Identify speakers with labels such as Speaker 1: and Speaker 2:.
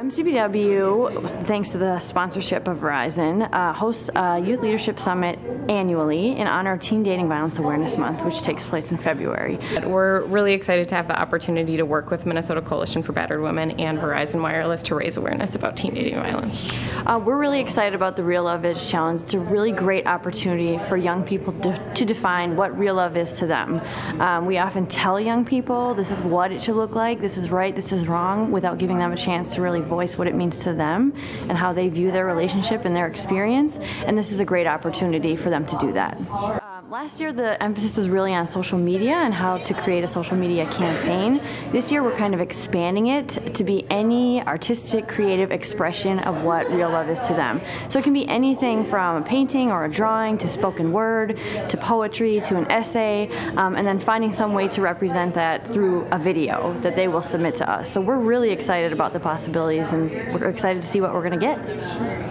Speaker 1: MCBW, thanks to the sponsorship of Verizon, hosts a Youth Leadership Summit annually in honor of Teen Dating Violence Awareness Month, which takes place in February.
Speaker 2: We're really excited to have the opportunity to work with Minnesota Coalition for Battered Women and Verizon Wireless to raise awareness about teen dating violence.
Speaker 1: We're really excited about the Real Love Is Challenge. It's a really great opportunity for young people to define what real love is to them. We often tell young people this is what it should look like, this is right, this is wrong, without giving them a chance to really voice what it means to them and how they view their relationship and their experience, and this is a great opportunity for them to do that. Last year the emphasis was really on social media and how to create a social media campaign. This year we're kind of expanding it to be any artistic, creative expression of what real love is to them. So it can be anything from a painting or a drawing to spoken word to poetry to an essay, and then finding some way to represent that through a video that they will submit to us. So we're really excited about the possibilities, and we're excited to see what we're going to get.